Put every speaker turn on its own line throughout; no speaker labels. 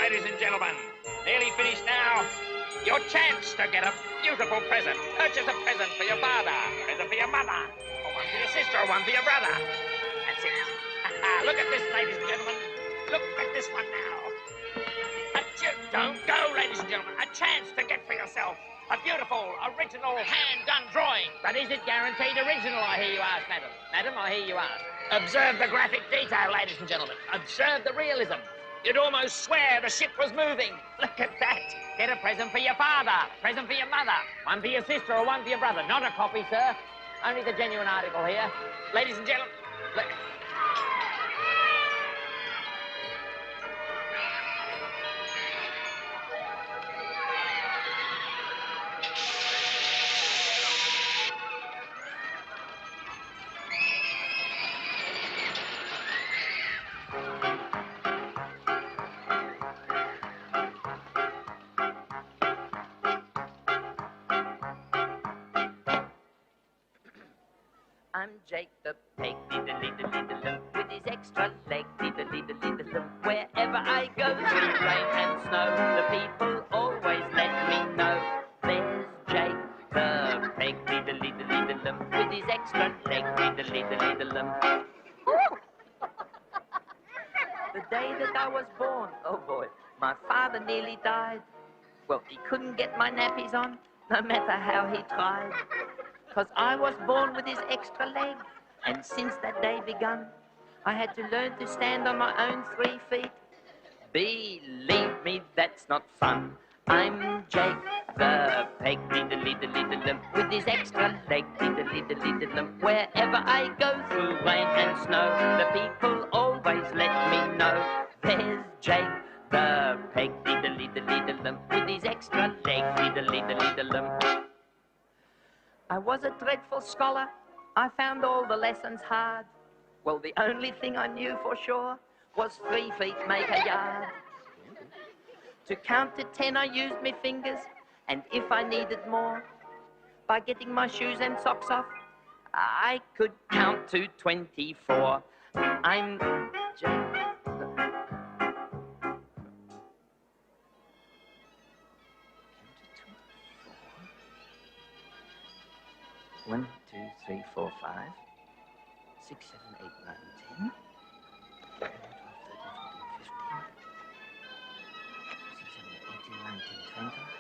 ladies and gentlemen. Nearly finished now. Your chance to get a beautiful present. Purchase a present for your father, present for your mother, or one for your sister, or one for your brother. That's it. Look at this, ladies and gentlemen. Look at this one now. Don't go, ladies and gentlemen. A chance to get for yourself a beautiful, original, hand-done drawing. But is it guaranteed original, I hear you ask, madam? Madam, I hear you ask. Observe the graphic detail, ladies and gentlemen. Observe the realism. You'd almost swear the ship was moving. Look at that. Get a present for your father, present for your mother, one for your sister or one for your brother. Not a copy, sir. Only the genuine article here. Ladies and gentlemen... I'm Jake the peg, diddle-diddle-diddle-dum, with his extra leg, diddle-diddle-diddle-dum. Wherever I go through rain and snow, the people always let me know. There's Jake the peg, diddle-diddle-diddle-dum, with his extra leg, diddle-diddle-diddle-dum. The day that I was born, oh boy, my father nearly died. Well, he couldn't get my nappies on, no matter how he tried. 'Cause I was born with his extra leg, and since that day begun, I had to learn to stand on my own 3 feet. Believe me, that's not fun. I'm Jake the peg, diddle-diddle-diddle-dum, with his extra leg, diddle-diddle-diddle-dum. Wherever I go through rain and snow, the people always let me know. There's Jake the peg, diddle-diddle-diddle-dum, with his extra leg, diddle-diddle-diddle-dum. I was a dreadful scholar. I found all the lessons hard. Well, the only thing I knew for sure was 3 feet make a yard. To count to 10, I used my fingers, and if I needed more, by getting my shoes and socks off, I could count to 24. I'm Jake. 1, 2, 3, 4, 5, 6, 7, 8, 9, 10, 11, 12, 13, 14, 15, 16, 17, 18, 19, 20, 21,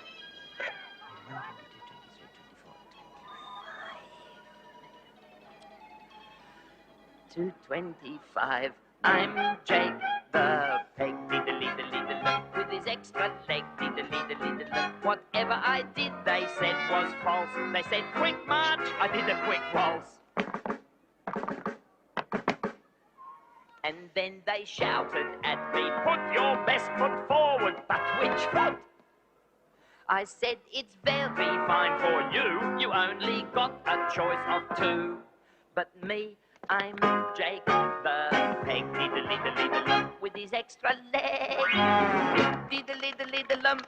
22, 23, 24, 25. 225. I'm Jake the peg, diddle-diddle-diddle-dum, with his extra leg, diddle-diddle-diddle-dum. Whatever I did, they said was false. They said, quick march, I did a quick waltz. And then they shouted at me, put your best foot forward, but which foot? I said, it's very fine for you. You only got a choice of 2. But me, I'm Jake the peg, diddle-diddle-diddle-dum, with his extra leg, diddle-diddle-diddle-dum.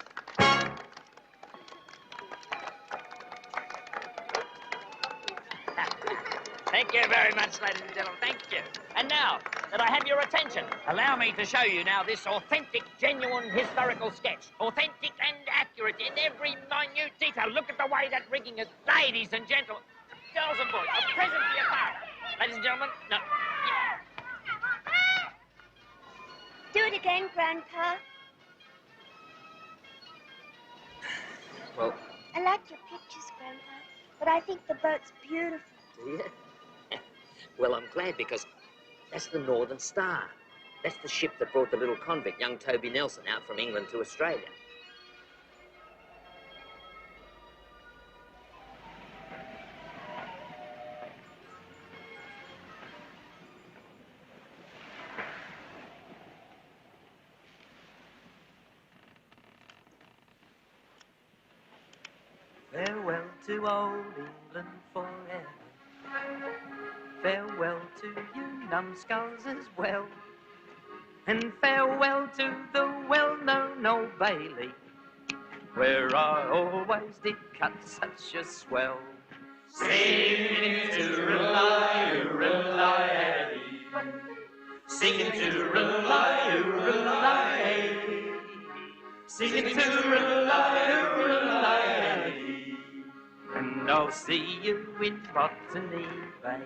Thank you very much, ladies and gentlemen. Thank you. And now that I have your attention, allow me to show you now this authentic, genuine historical sketch. Authentic and accurate in every minute detail. Look at the way that rigging is. Ladies and gentlemen, girls and boys, a present for your father. Ladies and gentlemen, no. Yeah.
Do it again, Grandpa.
Well...
I like your pictures, Grandpa, but I think the boat's beautiful.
Do you? Well, I'm glad, because that's the Northern Star. That's the ship that brought the little convict, young Toby Nelson, out from England to Australia.
Farewell to old England forever. Farewell to you numbskulls as well. And farewell to the well-known Old Bailey, where I always did cut such a swell.
Singing to rely, singing to rely,
singing tooraloo-raloo-raloo, and I'll see you in Botany Bay.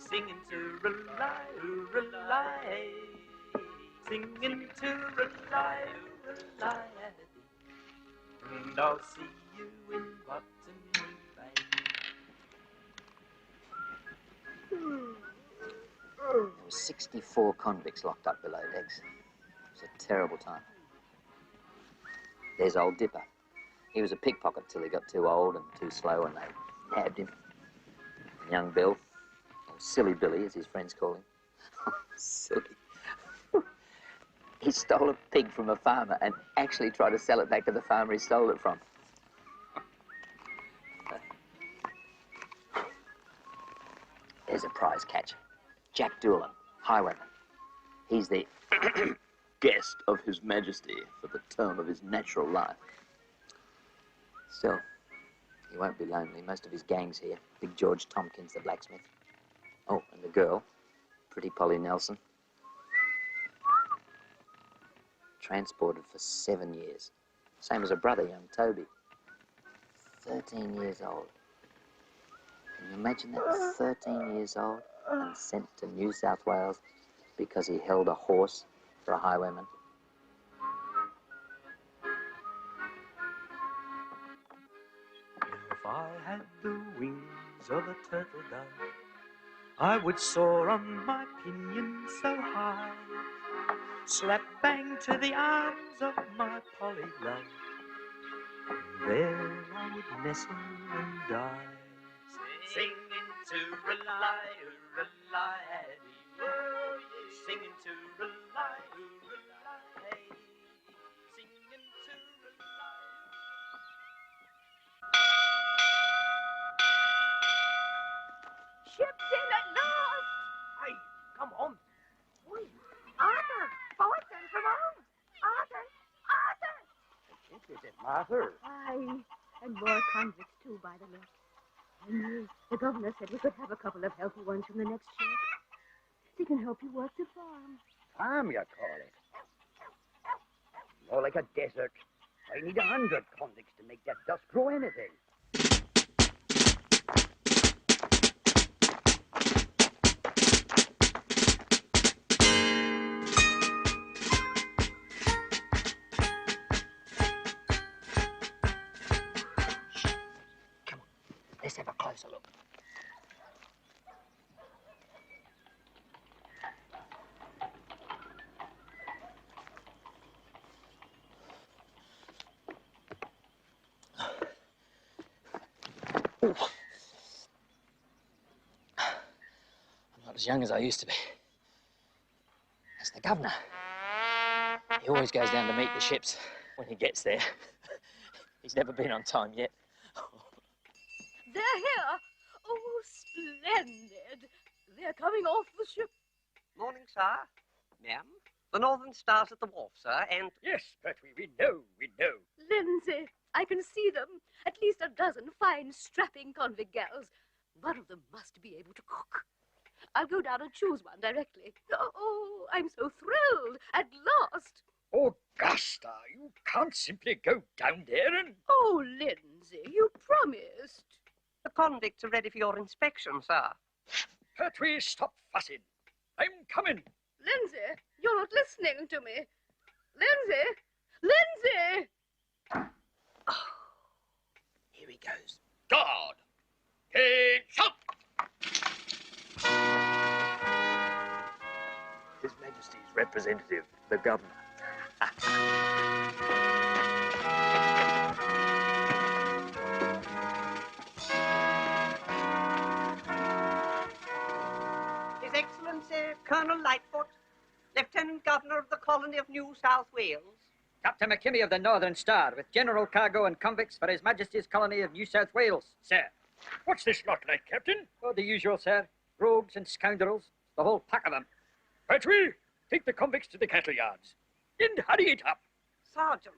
Singing tooraloo-raloo-raloo, singing tooraloo-raloo-raloo, and I'll see you in Botany Bay.
64 convicts locked up below decks. It was a terrible time. There's old Dipper. He was a pickpocket till he got too old and too slow and they nabbed him. And young Bill, or Silly Billy as his friends call him. Silly. He stole a pig from a farmer and actually tried to sell it back to the farmer he stole it from. There's a prize catcher. Jack Doolan, highwayman. He's the guest of His Majesty for the term of his natural life. Still, he won't be lonely. Most of his gang's here. Big George Tompkins, the blacksmith. Oh, and the girl, pretty Polly Nelson. Transported for 7 years. Same as her brother, young Toby. 13 years old. Can you imagine that? 13 years old and sent to New South Wales because he held a horse for a highwayman.
If I had the wings of a turtle dove, I would soar on my pinions so high, slap bang to the arms of my Polly love, and there I would nestle and die. Singing tooraloo-raloo-raloo, singing tooraloo-raloo-raloo, singing tooraloo.
Ship's in at last.
Hey, come on.
Wait, Arthur, boys and come on. Arthur, Arthur.
Is it Martha?
Aye, and more convicts too, by the look. And the governor said we could have a couple of healthy ones from the next ship. They can help you work the farm.
Farm, you call it? More like a desert. I need 100 convicts to make that dust grow anything.
Let's have a closer look. I'm not as young as I used to be. That's the governor. He always goes down to meet the ships when he gets there. He's never been on time yet.
They're here. Oh, splendid. They're coming off the ship.
Morning, sir. Ma'am. The Northern Star's at the wharf, sir, and...
Yes, but we know.
Lindsay, I can see them. At least a dozen fine, strapping convict gals. One of them must be able to cook. I'll go down and choose one directly. Oh, I'm so thrilled. At last.
Augusta, you can't simply go down there and...
Oh, Lindsay, you promised.
The convicts are ready for your inspection, sir.
Pertwee, stop fussing. I'm coming.
Lindsay, you're not listening to me. Lindsay! Lindsay!
Oh, here he goes.
God! Heads up!
His Majesty's representative, the governor.
His Excellency, Colonel Lightfoot, Lieutenant Governor of the Colony of New South Wales.
Captain McKimmie of the Northern Star, with general cargo and convicts for His Majesty's colony of New South Wales, sir.
What's this lot like, Captain?
Oh, the usual, sir. Rogues and scoundrels. The whole pack of them.
Petrie, take the convicts to the cattle yards. And hurry it up.
Sergeant,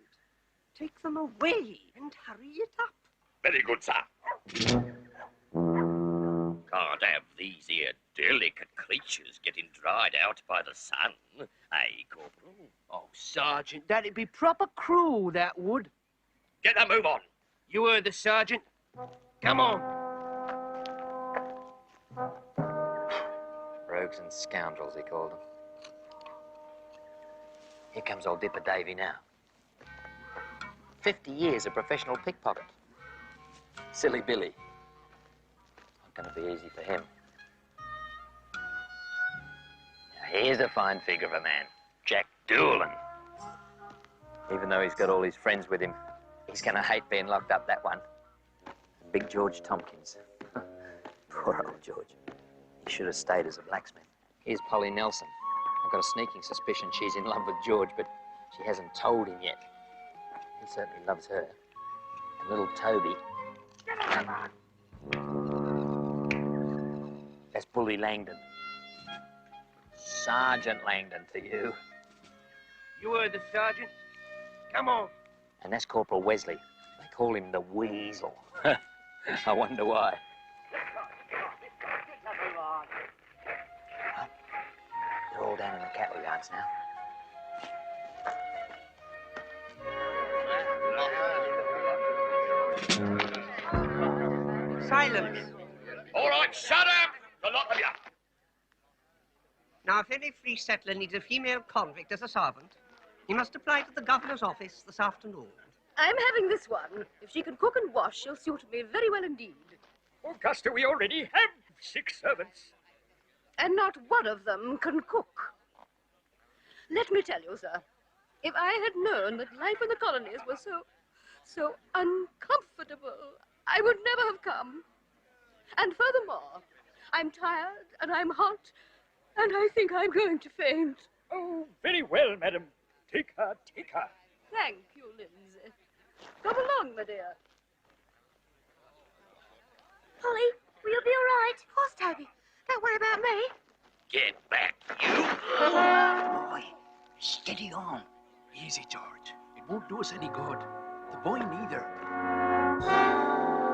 take them away and hurry it up.
Very good, sir. Can't have these here delicate creatures getting dried out by the sun, eh, Corporal?
Oh, Sergeant, that'd be proper cruel, that would.
Get a move on.
You heard the Sergeant. Come on.
Rogues and scoundrels, he called them. Here comes old Dipper Davey now. 50 years of professional pickpocket. Silly Billy. Not going to be easy for him. Now, here's a fine figure of a man. Jack Doolan. Even though he's got all his friends with him, he's going to hate being locked up, that one. And Big George Tompkins. Poor old George. He should have stayed as a blacksmith. Here's Polly Nelson. I've got a sneaking suspicion she's in love with George, but she hasn't told him yet. He certainly loves her. And little Toby. That's Bully Langden. Sergeant Langden to you.
You heard the Sergeant. Come on.
And that's Corporal Wesley. They call him the Weasel. I wonder why. They're all down in the cattle yards now.
Silence.
All right, shut up, the lot of you.
Now, if any free settler needs a female convict as a servant, he must apply to the governor's office this afternoon.
I'm having this one. If she can cook and wash, she'll suit me very well indeed.
Augusta, we already have 6 servants.
And not one of them can cook. Let me tell you, sir, if I had known that life in the colonies was so uncomfortable, I would never have come. And furthermore, I'm tired and I'm hot, and I think I'm going to faint.
Oh, very well, madam. Take her, take her.
Thank you, Lindsay. Come along, my dear.
Polly, will you be all right? Of course, Toby. Don't worry about me.
Get back, you.
Boy, steady on. Easy, George. It won't do us any good. The boy neither.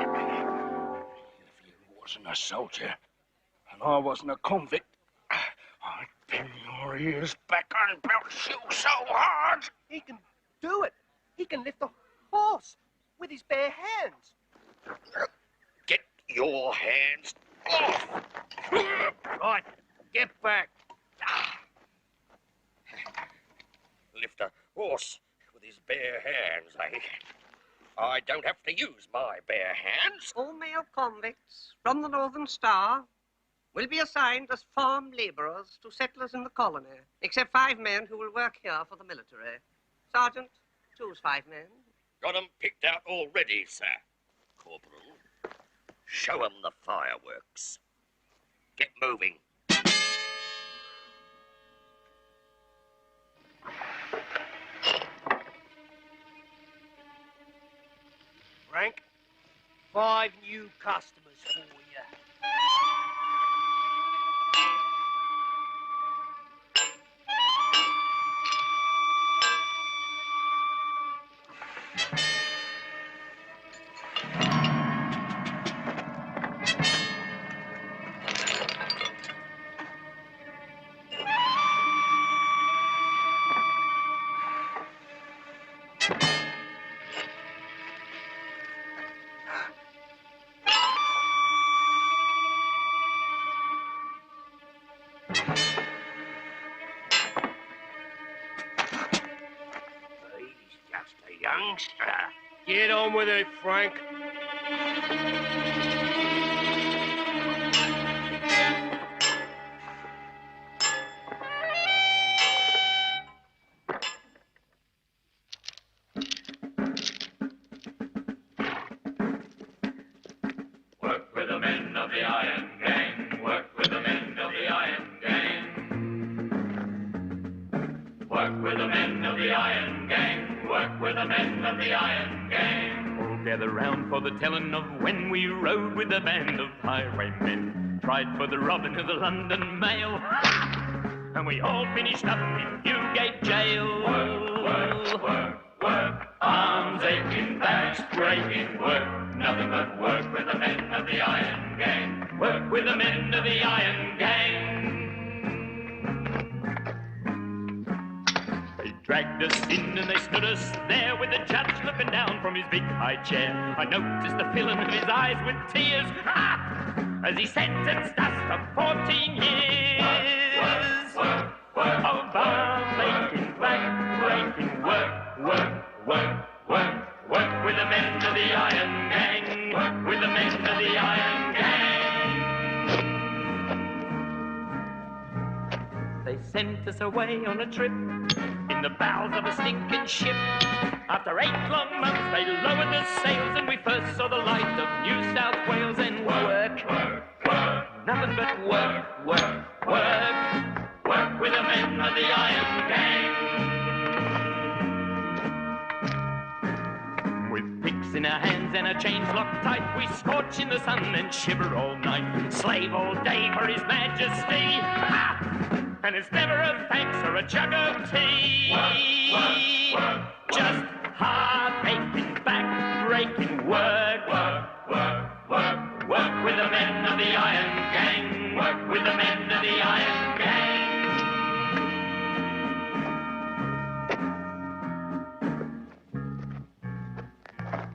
If you wasn't a soldier, and I wasn't a convict, I'd pin your ears back and belt you so hard.
He can do it. He can lift a horse with his bare hands.
Get your hands off.
Right, get back.
Lift a horse with his bare hands, eh? I don't have to use my bare hands.
All male convicts from the Northern Star will be assigned as farm labourers to settlers in the colony, except 5 men who will work here for the military. Sergeant, choose 5 men.
Got 'em picked out already, sir. Corporal, show 'em the fireworks. Get moving.
Frank, 5 new customers for you.
Youngster.
Get on with it, Frank.
Work with the men of the Iron Gang. Work with the men of the Iron Gang. Work with the men of the Iron Gang. Work with the men of the Iron Gang.
gather round for the telling of when we rode with a band of highwaymen. Tried for the robbing of the London Mail. And we all finished up in Newgate Jail. Work, work, work. Arms aching, backs breaking, work. Nothing but work with the men of the Iron Gang. Work with the men of the Iron Gang. They dragged us in and they stood us there with the judge looking down from his big high chair. I noticed the filling of his eyes with tears as he sentenced us to 14 years of bar-making, back-breaking work, work, work, work, work with the men of the Iron Gang, work with the men of the Iron Gang. They sent us away on a trip in the bowels of a stinking ship. After 8 long months they lowered the sails and we first saw the light of New South Wales. And work, work, work, nothing but work, work, work, work with the men of the Iron Gang. With picks in our hands and our chains locked tight, we scorch in the sun and shiver all night. Slave all day for His Majesty. And it's never a thanks or a jug of tea. Work, work, work, just hard-aching, back-breaking work. Work, work, work, work with the men of the Iron Gang. Work with the men of the Iron Gang.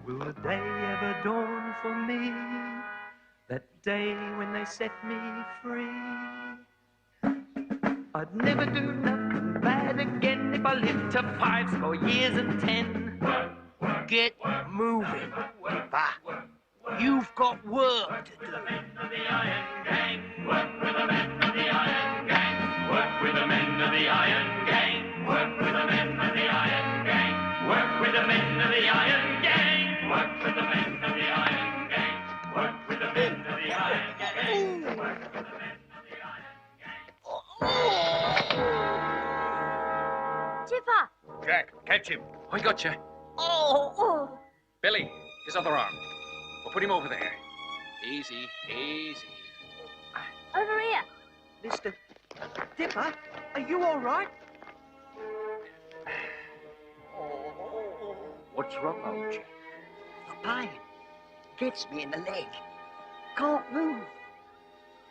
Will the day ever dawn for me? That day when they set me free? I'd never do nothing bad again if I lived to 50 years and 10.
Get moving, Dipper. You've got work to do.
Work with the men of the Iron Gang. Work with the men of the Iron Gang. Work with the men of the Iron Gang. Work with the men of the Iron Gang. Work with the men of the Iron Gang. Work with the men of the Iron Gang. Work with the men of the Iron Gang. Work with the men of the Iron Gang.
Tipper!
Jack, catch him.
I got you.
Oh!
Billy, his other arm. We'll put him over there. Easy, easy.
Over here.
Mr. Dipper, are you all right?
What's wrong, old chap?
The pain gets me in the leg. Can't move.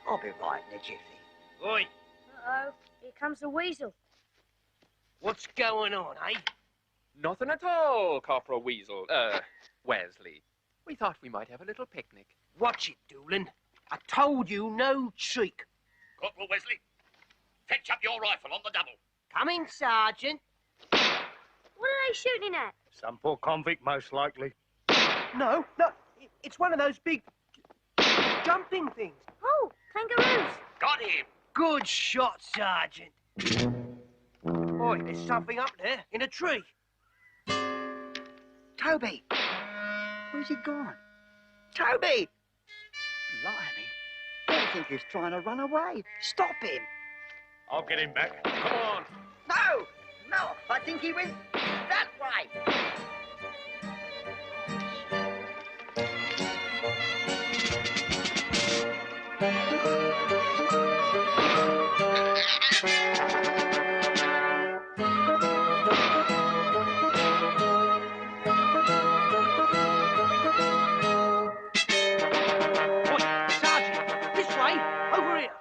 I'll be right in a jiffy.
Oi,
Uh-oh, here comes the weasel.
What's going on, eh?
Nothing at all, Corporal Weasel. Wesley. We thought we might have a little picnic.
Watch it, Doolan. I told you no cheek.
Corporal Wesley, fetch up your rifle on the double.
Come in, Sergeant.
What are they shooting at?
Some poor convict, most likely.
No, it's one of those big jumping things.
Oh, kangaroos.
Got him.
Good shot, Sergeant. Boy, there's something up there in a tree. Toby! Where's he gone? Toby! Blimey. I think he's trying to run away. Stop him!
I'll get him back. Come on.
No, I think he went that way. Sergeant, this way, over here.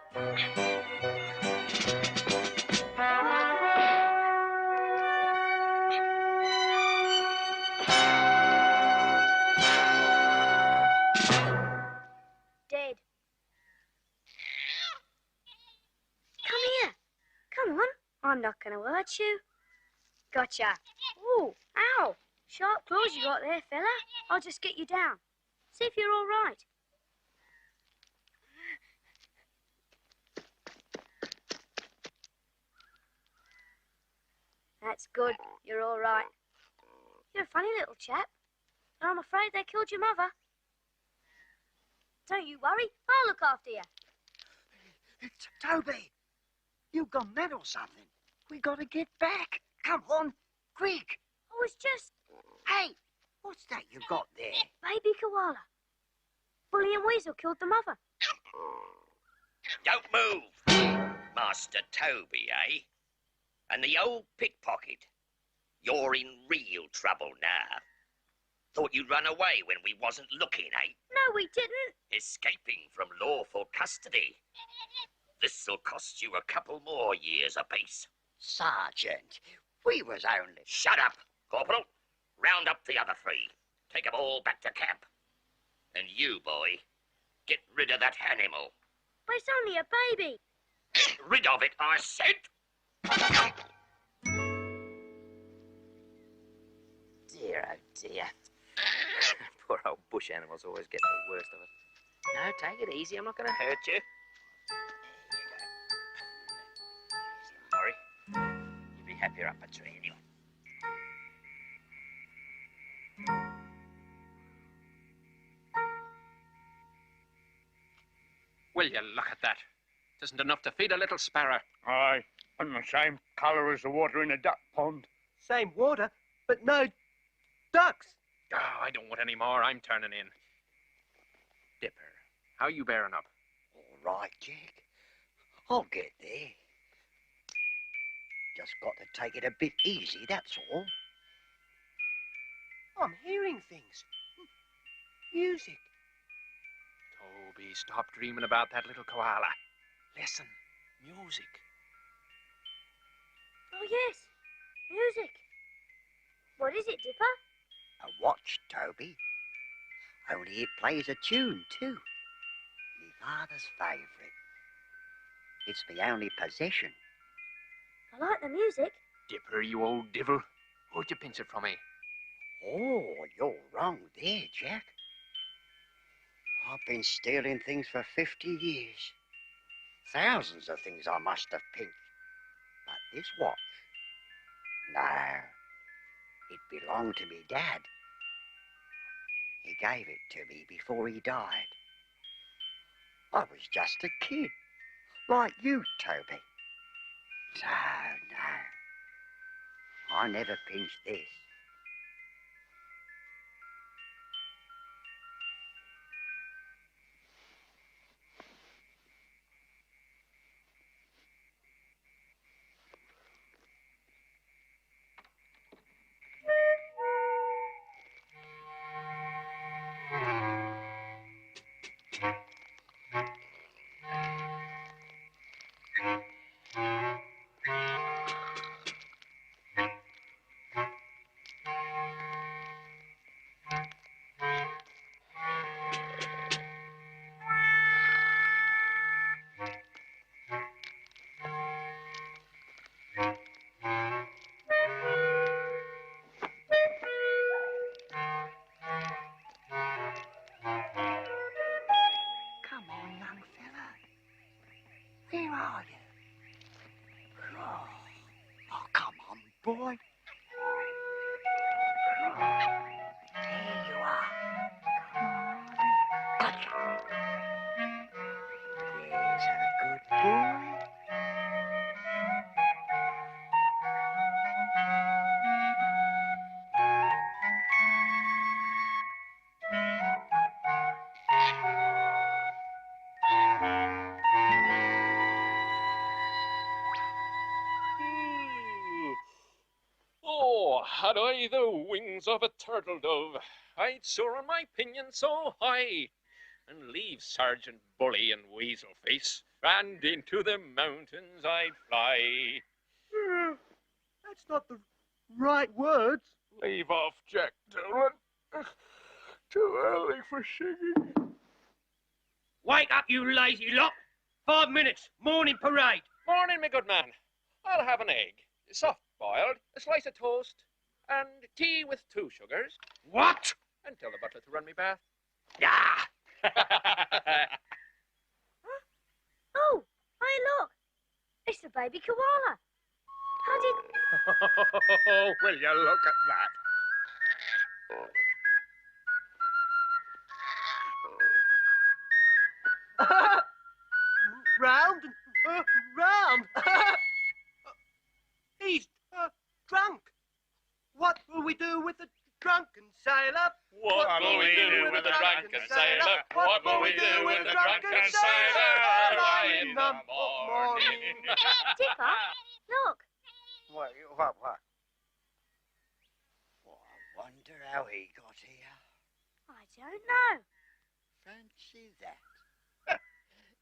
Dead. Come here. Come on. I'm not going to hurt you. Gotcha. Ooh, ow. Sharp claws you got there, fella. I'll just get you down. See if you're all right. That's good. You're all right. You're a funny little chap. And I'm afraid they killed your mother. Don't you worry. I'll look after you.
It's Toby. You gone mad or something? We gotta get back. Come on, quick.
I was just...
Hey, what's that you got there?
Koala. Bully and Weasel killed the mother.
Don't move, Master Toby, eh? And the old pickpocket. You're in real trouble now. Thought you'd run away when we wasn't looking, eh?
No, we didn't.
Escaping from lawful custody. This'll cost you a couple more years apiece.
Sergeant, we was only...
Shut up, Corporal. Round up the other three. Take 'em all back to camp. And you, boy, get rid of that animal.
But it's only a baby.
Get rid of it, I said.
Dear, oh dear. Poor old bush animals always get the worst of it. No, take it easy. I'm not going to hurt you.
Sorry. You'd be happier up a tree anyway.
Will you look at that? It isn't enough to feed a little sparrow.
Aye, and the same colour as the water in a duck pond.
Same water, but no ducks.
Oh, I don't want any more. I'm turning in. Dipper, how you bearing up?
All right, Jack. I'll get there. Just got to take it a bit easy, that's all.
I'm hearing things. Music.
Toby, stop dreaming about that little koala. Listen, music.
Oh, yes. Music. What is it, Dipper?
A watch, Toby. Only it plays a tune, too. Me father's favourite. It's my only possession.
I like the music.
Dipper, you old divil. Who'd you pinch it from me?
Oh, you're wrong there, Jack. I've been stealing things for 50 years. Thousands of things I must have pinched. But this watch, no, it belonged to me dad. He gave it to me before he died. I was just a kid, like you, Toby. So, no, I never pinched this. Boy. There you are. Gotcha. There's a good boy.
Had I the wings of a turtle dove, I'd soar on my pinion so high, and leave Sergeant Bully and Weasel face, and into the mountains I'd fly.
That's not the right words.
Leave off, Jack Doolan. Too early for singing.
Wake up, you lazy lot. 5 minutes, morning parade.
Morning, my good man. I'll have an egg, soft-boiled, a slice of toast, and tea with 2 sugars.
What?
And tell the butler to run me bath.
Ah!
Oh, hey, look. It's the baby koala. How did...
Will you look at that?
Round and round. He's drunk. What will we do with the drunken sailor?
What'll
we do with a drunken sailor? What will we do with a drunken sailor early in the morning?
Tipper, look.
What? Well, I wonder how he got here.
I don't know.
Fancy that.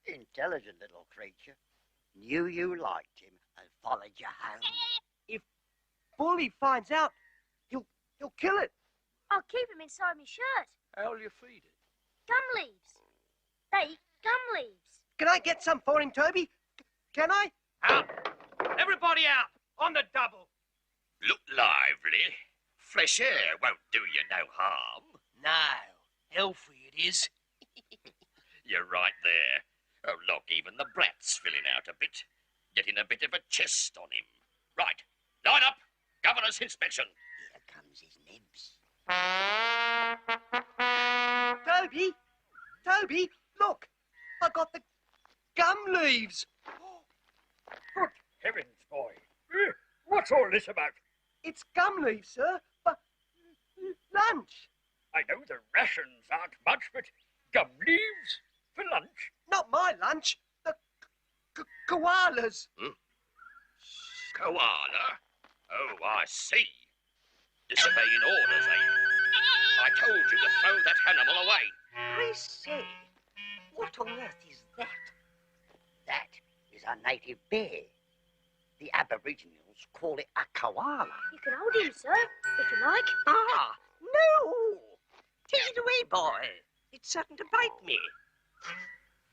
Intelligent little creature. Knew you liked him and followed you home.
If Bully finds out, he'll kill it.
I'll keep him inside my shirt.
How'll you feed it?
Gum leaves. They eat gum leaves.
Can I get some for him, Toby? Can I?
Out! Everybody out! On the double!
Look lively. Fresh air won't do you no harm.
No, healthy it is.
You're right there. Oh, look, even the brat's filling out a bit. Getting a bit of a chest on him. Right, line up. Governor's inspection.
Here comes his nibs.
Toby, look. I got the gum leaves.
Good heavens, boy. What's all this about?
It's gum leaves, sir, for lunch.
I know the rations aren't much, but gum leaves for lunch?
Not my lunch. The koalas.
Koala? Oh, I see. Disobeying orders, eh? I told you to throw that animal away.
I say, what on earth is that?
That is a native bear. The Aboriginals call it a koala.
You can hold him, sir, if you like.
Ah, no. Take it away, boy. It's certain to bite me.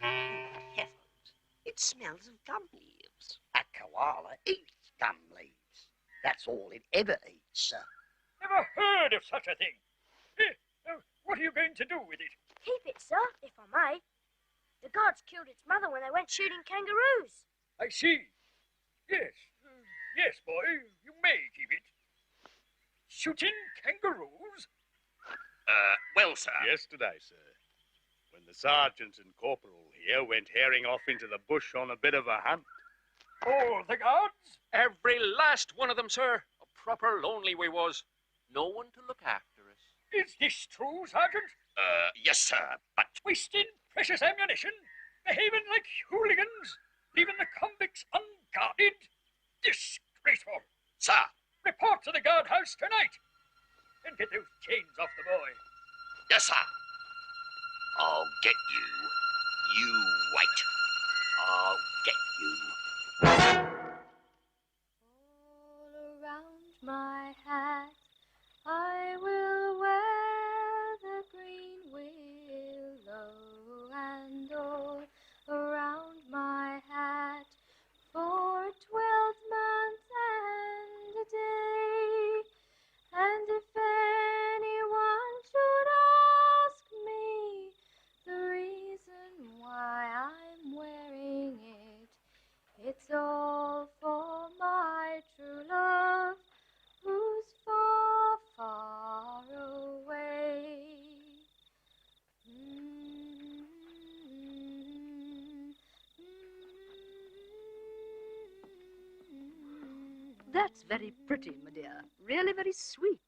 Heavens, it smells of gum leaves.
A koala eats gum leaves. That's all it ever eats, sir.
Never heard of such a thing. What are you going to do with it?
Keep it, sir, if I may. The guards killed its mother when they went shooting kangaroos.
I see. Yes, boy, you may keep it. Shooting kangaroos?
Well, sir.
Yesterday, sir, when the sergeant and corporal here went herring off into the bush on a bit of a hunt.
All the guards?
Every last one of them, sir. A proper lonely we was. No one to look after us.
Is this true, Sergeant?
Yes, sir, but...
Wasting precious ammunition? Behaving like hooligans? Leaving the convicts unguarded? Disgraceful.
Sir.
Report to the guardhouse tonight. And get those chains off the boy.
Yes, sir. I'll get you. You wait. I'll get you.
All around my hat I will wear the green willow, and all around my hat for 12 months and a day. And if anyone should ask me the reason why I'm wearing it, it's all for my true love, who's far, far away. That's very pretty, my dear. Really very sweet,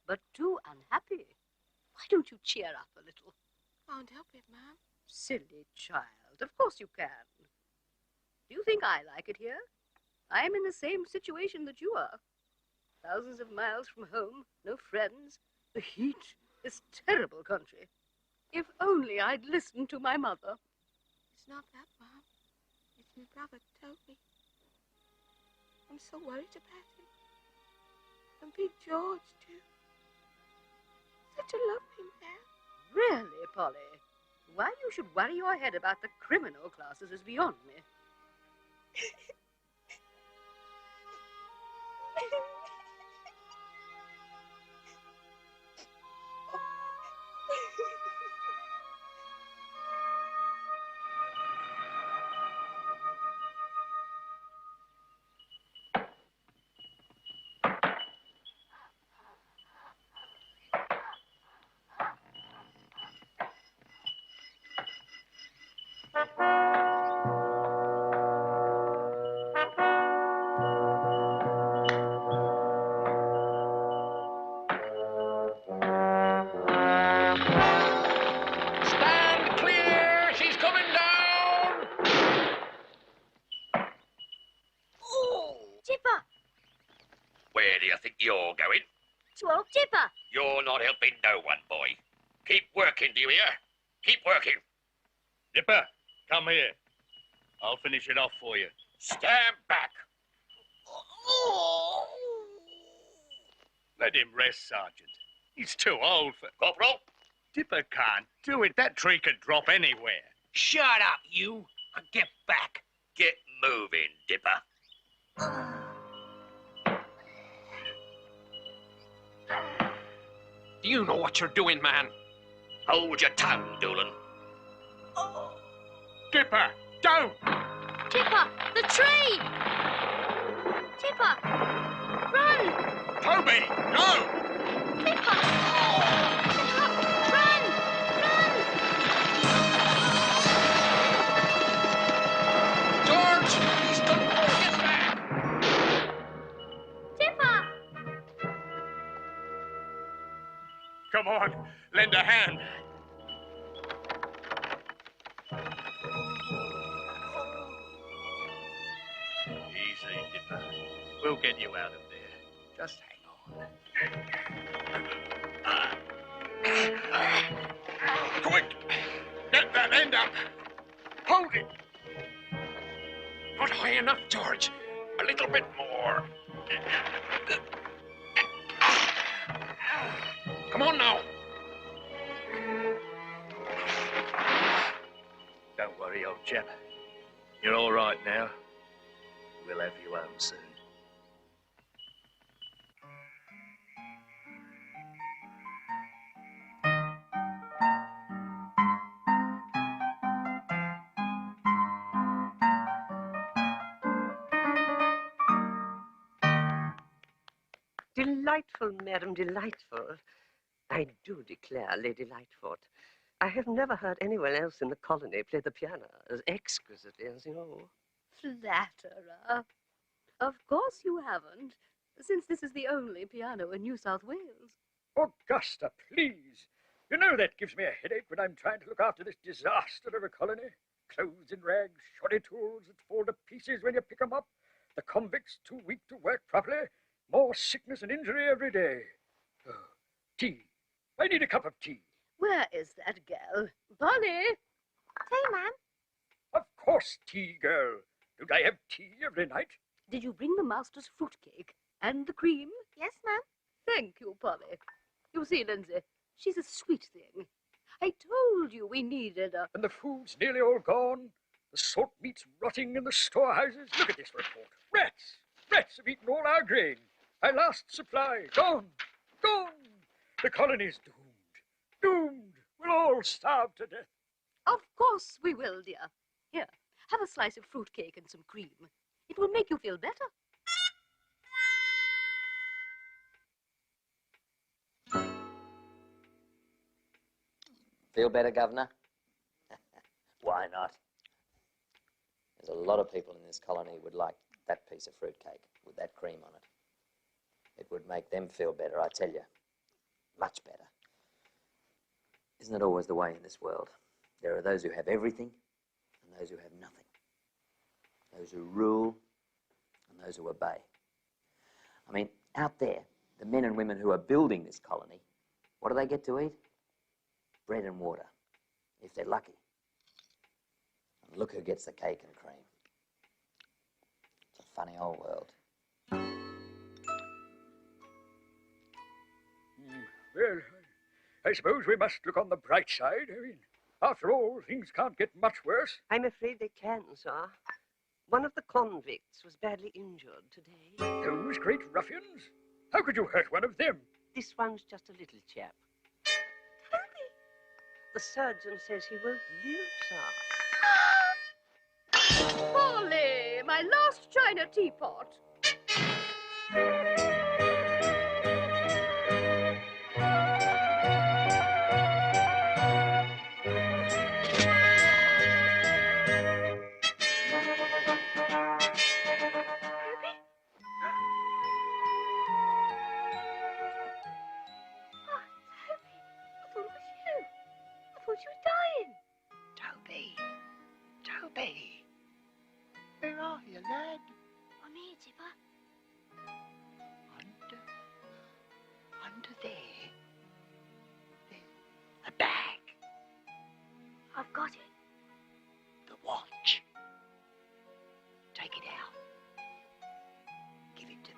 but too unhappy. Why don't you cheer up a little?
Can't help it, ma'am.
Silly child. Of course you can. Do you think I like it here? I am in the same situation that you are. Thousands of miles from home, no friends, the heat, this terrible country. If only I'd listened to my mother.
It's not that, Mom. It's my brother, Toby. I'm so worried about him. And Big George, too. Such a lovely man.
Really, Polly? Why you should worry your head about the criminal classes is beyond me.
Well, Tipper.
You're not helping no one, boy. Keep working, do you hear? Keep working.
Dipper, come here. I'll finish it off for you.
Stand back.
Let him rest, Sergeant. He's too old for...
Corporal?
Dipper can't do it. That tree could drop anywhere.
Shut up, you, and get back.
Get moving, Dipper.
Do you know what you're doing, man?
Hold your tongue, Doolan.
Dipper, don't!
Tipper, the tree! Tipper, run!
Toby, no!
Tipper! Tipper, run! Run!
George! He's done more. Get back!
Tipper!
Come on, lend a hand. Easy, Dipper. We'll get you out of there. Just hang on. Quick! Get that end up! Hold it!
Not high enough, George. A little bit more. Come on now.
Don't worry, old chap. You're all right now. We'll have you home soon.
Delightful, madam, delightful. I do declare, Lady Lightfoot, I have never heard anyone else in the colony play the piano as exquisitely as you.
Flatterer. Of course you haven't, since this is the only piano in New South Wales.
Augusta, please. You know that gives me a headache when I'm trying to look after this disaster of a colony. Clothes in rags, shoddy tools that fall to pieces when you pick 'em up. The convicts too weak to work properly. More sickness and injury every day. Oh, tea. I need a cup of tea.
Where is that girl? Bully!
Tea, ma'am.
Of course, tea, girl. Don't I have tea every night?
Did you bring the master's fruitcake? And the cream?
Yes, ma'am.
Thank you, Polly. You see, Lindsay, she's a sweet thing. I told you we needed a...
And the food's nearly all gone. The salt meat's rotting in the storehouses. Look at this report. Rats! Rats have eaten all our grain. Our last supply, gone. Gone. The colony's doomed. Doomed. We'll all starve to death.
Of course we will, dear. Here, have a slice of fruitcake and some cream. It will make you feel better.
Feel better, Governor? Why not? There's a lot of people in this colony who would like that piece of fruitcake with that cream on it. It would make them feel better, I tell you. Much better. Isn't it always the way in this world? There are those who have everything and those who have nothing. Those who rule and those who obey. I mean, out there, the men and women who are building this colony, what do they get to eat? Bread and water, if they're lucky. And look who gets the cake and cream. It's a funny old world.
Well, I suppose we must look on the bright side. I mean, after all, things can't get much worse.
I'm afraid they can, sir. One of the convicts was badly injured today.
Those great ruffians? How could you hurt one of them?
This one's just a little chap. The surgeon says he won't live, sir.
Polly, my last china teapot.
Toby! Where are you, lad?
I'm here, Tipper.
under there. A bag.
I've got it.
The watch. Take it out. Give it to me.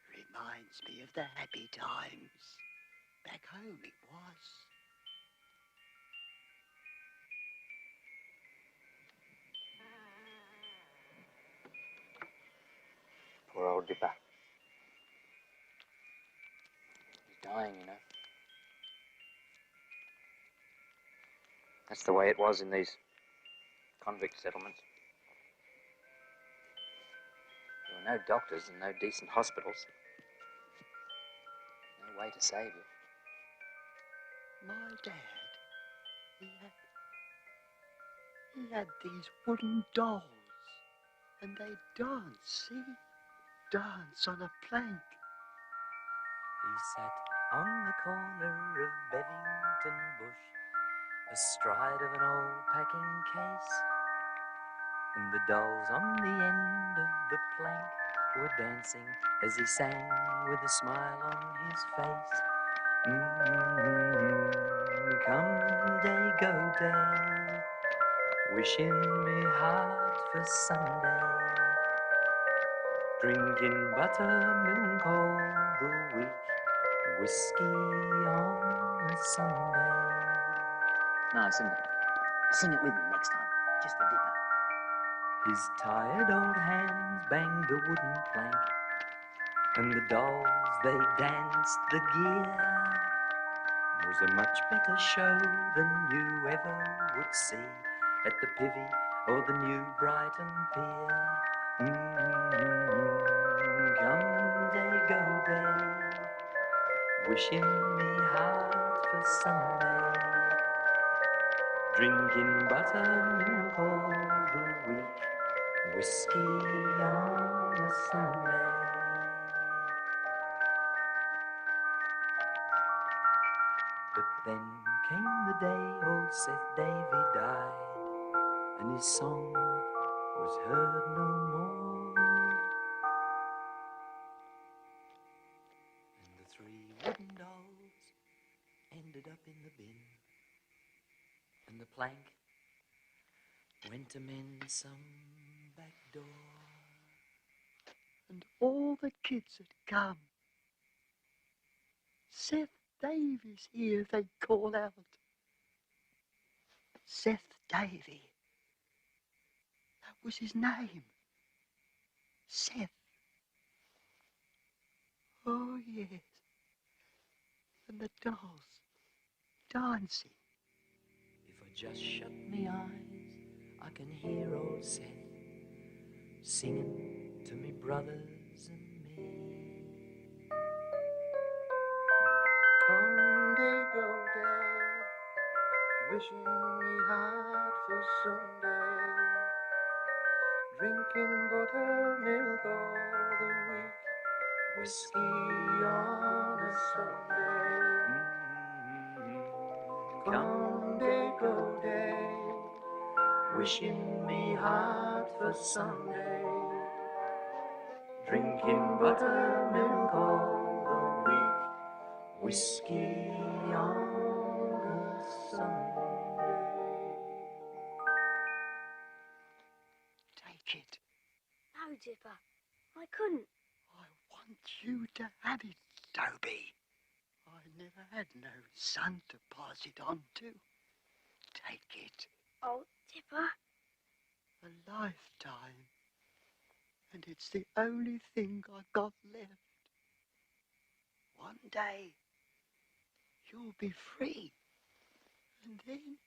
Reminds me of the happy times. Back home it was.
Poor old Dipper. He's dying, you know. That's the way it was in these convict settlements. There were no doctors and no decent hospitals. No way to save you.
My dad, he had these wooden dolls, and they dance, see? Dance on a plank.
He sat on the corner of Bevington Bush, astride of an old packing case, and the dolls on the end of the plank were dancing as he sang with a smile on his face. Come day, go day, wishing me hard for Sunday, drinking buttermilk all the week, whiskey on a Sunday.
Nice, isn't it? Sing it with me next time, just for Dipper.
His tired old hands banged the wooden plank, and the dolls, they danced the gear. It was a much better show than you ever would see at the Pivy or the New Brighton Pier. Come day, go day, wishing me hard for Sunday, drinking buttermilk all the week, whiskey on a Sunday. But then came the day old Seth Davey died, and his song was heard no more. And the three wooden dolls ended up in the bin, and the plank went to mend some back door.
And all the kids had come. Seth Davy's here, they call out. Seth Davy. That was his name. Seth. Oh, yes. And the dolls dancing.
If I just shut me eyes, I can hear old Seth singing to me brothers and me. Come day, go day, wishing me hard for Sunday, drinking buttermilk all the week, whiskey on a Sunday. Come day, go day, wishing me hard for Sunday, drinking buttermilk all the week, whiskey on a Sunday.
Take it.
No, Dipper, I couldn't.
I want you to have it, Toby. I never had no son to pass it on to. Take it.
Oh, Dipper.
A lifetime. And it's the only thing I got left. One day, you'll be free. And then...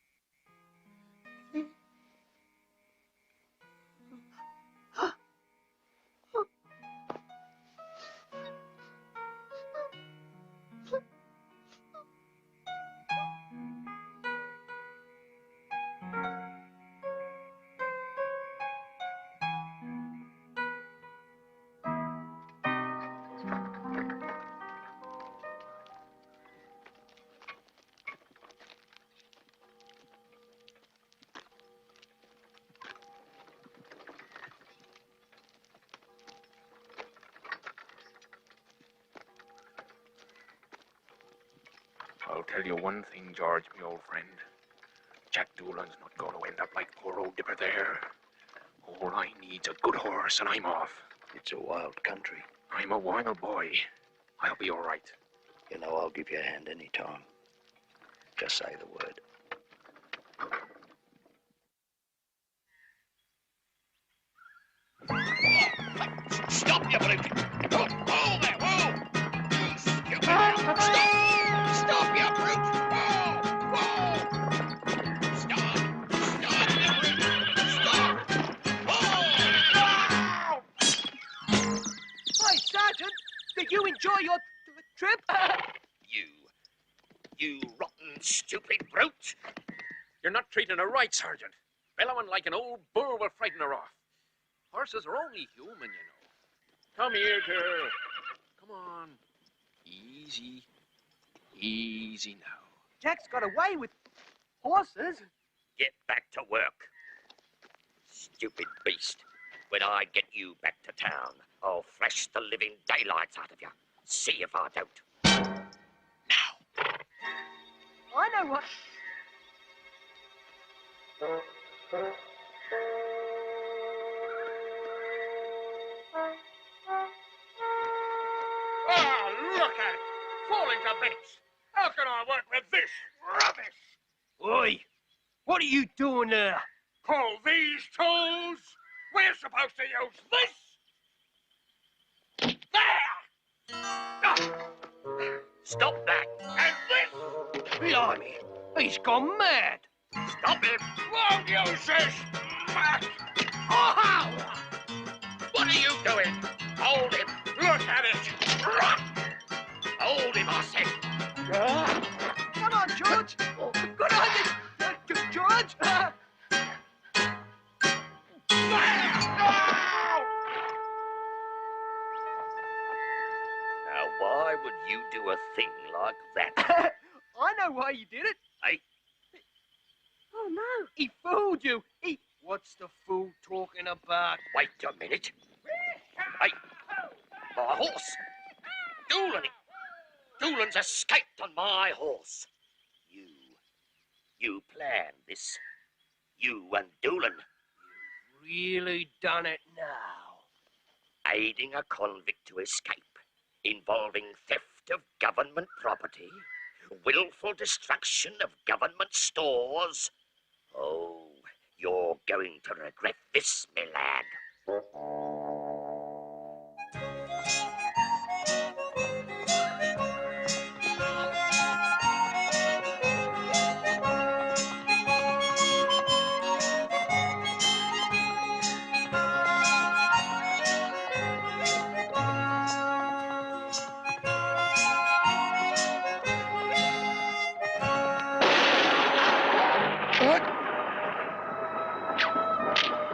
I'll tell you one thing, George, my old friend. Jack Doolan's not going to end up like poor old Dipper there. All I need's a good horse, and I'm off.
It's a wild country.
I'm a wild boy. I'll be all right.
You know, I'll give you a hand any time. Just say the word.
Stop, you brute! Oh, whoa there, whoa! You stupid! Stop! Stop, you brute! Whoa! Whoa! Stop! Stop, you brute! Stop! Whoa!
Hey, Sergeant, did you enjoy your trip?
You rotten, stupid brute!
You're not treating her right, Sergeant. Bellowing like an old bull will frighten her off. Horses are only human, you know. Come here, girl. Come on. Easy. Easy now.
Jack's got away with horses.
Get back to work. Stupid beast. When I get you back to town, I'll thrash the living daylights out of you. See if I don't.
I know what...
Ah, look at it! Falling to bits! How can I work with this rubbish?
Oi! What are you doing there?
Pull these tools! We're supposed to use this! There! Ah,
Stop that!
and this!
Blimey, he's gone mad.
Stop him!
Won't use this!
Oh! What are you doing? Hold him!
Look at it!
Hold him, I said!
Come on, George. Good on you, George.
Now, why would you do a thing like that?
I know why you did it.
Hey?
Oh, no.
He fooled you. What's the fool talking about?
Wait a minute. Hey, my horse. Doolan's escaped on my horse. You planned this. You and Doolan.
Really done it now.
Aiding a convict to escape, involving theft of government property, willful destruction of government stores. Oh, you're going to regret this, me lad.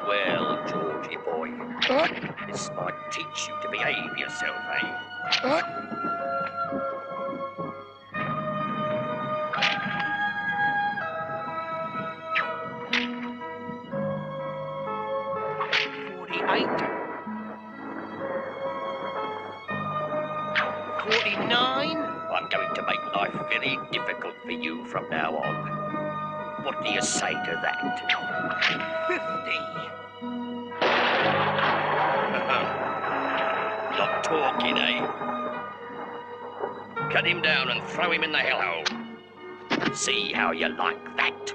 Well, Georgie boy, this might teach you to behave yourself, eh? I'm going to make life very difficult for you from now on. What do you say to that?
50.
Not talking, eh? Cut him down and throw him in the hellhole. See how you like that?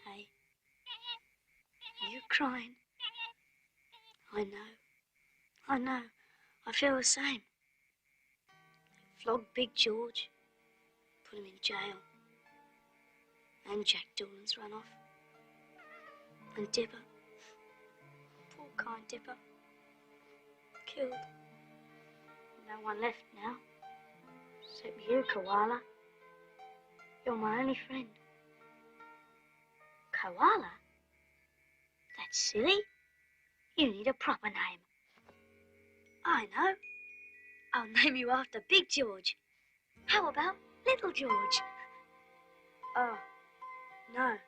Hey, are you crying? I know. I feel the same. Flogged Big George, put him in jail. And Jack Doolan's run off. And Dipper, poor kind Dipper, killed. No one left now, except you, Koala. You're my only friend. Koala? That's silly. You need a proper name. I know. I'll name you after Big George. How about Little George? Oh, no.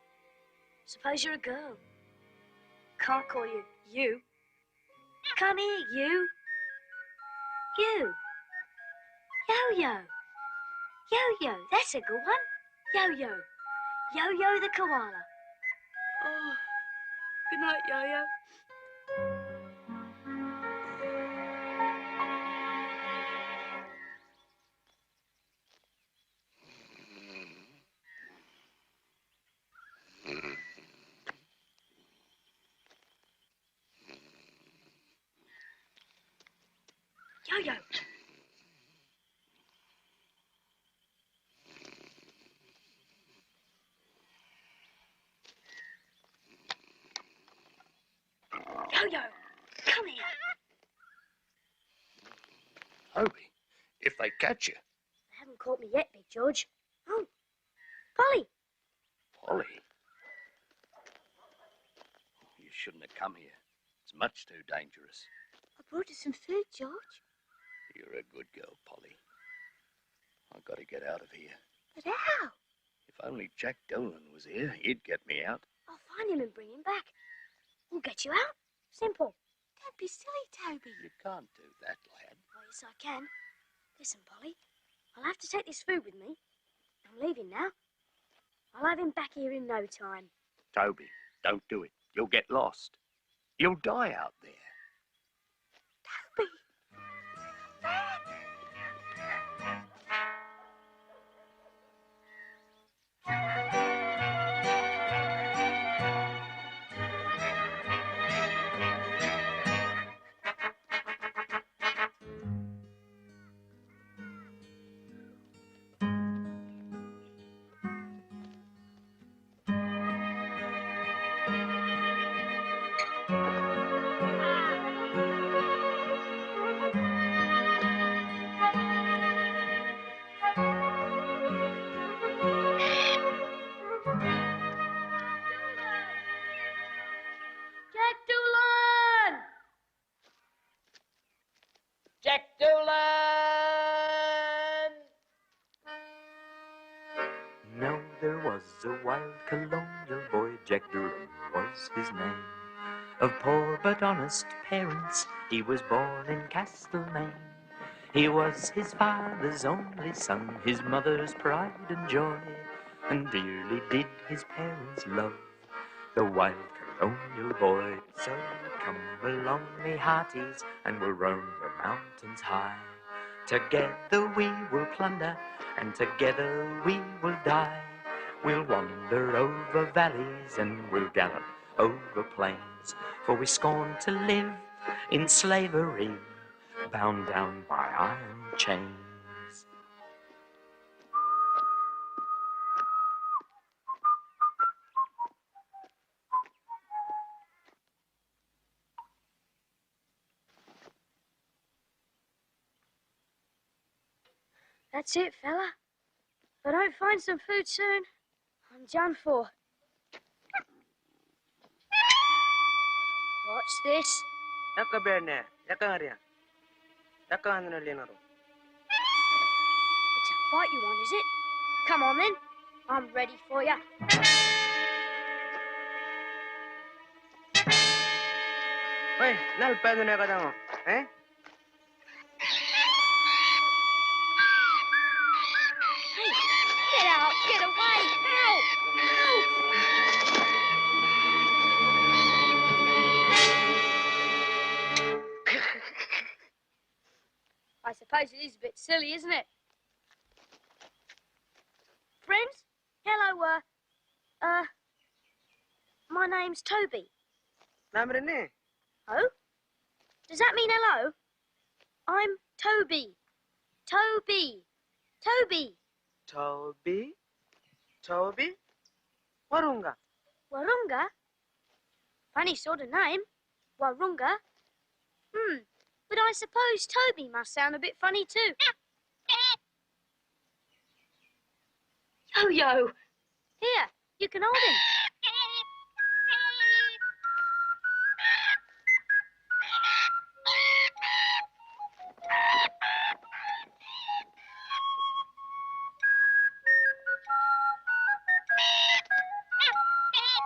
Suppose you're a girl. Can't call you you. come here, you. You. Yo-yo. Yo-yo, that's a good one. Yo-yo. Yo-yo the koala.
Oh, good night, Yo-yo. Yo-yo. Yo-yo, come here.
Toby, if they catch you.
They haven't caught me yet, Big George. Oh, Polly.
Polly? You shouldn't have come here. It's much too dangerous.
I brought you some food, George.
You're a good girl, Polly. I've got to get out of here.
But how?
If only Jack Doolan was here, he'd get me out.
I'll find him and bring him back. We'll get you out. Simple.
Don't be silly, Toby.
You can't do that, lad.
Oh, yes, I can. Listen, Polly. I'll have to take this food with me. I'm leaving now. I'll have him back here in no time.
Toby, don't do it. You'll get lost. You'll die out there.
Toby.
Jack Doolan!
Jack Doolan! Now there was a wild colonial boy, Jack Doolan was his name. Of poor but honest parents, he was born in Castlemaine. He was his father's only son, his mother's pride and joy, and dearly did his parents love the wild colonial boy. So come along, me hearties, and we'll roam the mountains high. Together we will plunder, and together we will die. We'll wander over valleys, and we'll gallop over plains, for we scorn to live in slavery, bound down by iron chains.
That's it, fella. If I don't find some food soon, I'm done for. Watch this.
Yaka berne, yaka aria. Yaka anna lenaro.
It's a fight you want, is it? Come on then. I'm ready for ya.
Hey, nal pedo na kadang, eh?
Get out! Get away! Help! Help! I suppose it is a bit silly, isn't it? Friends? Hello, my name's Toby.
Namrene.
Oh? Does that mean hello? I'm Toby. Toby. Toby.
Toby? Toby? Whooranga.
Whooranga? Funny sort of name. Whooranga. But I suppose Toby must sound a bit funny too. Yo-yo. Here, you can hold him.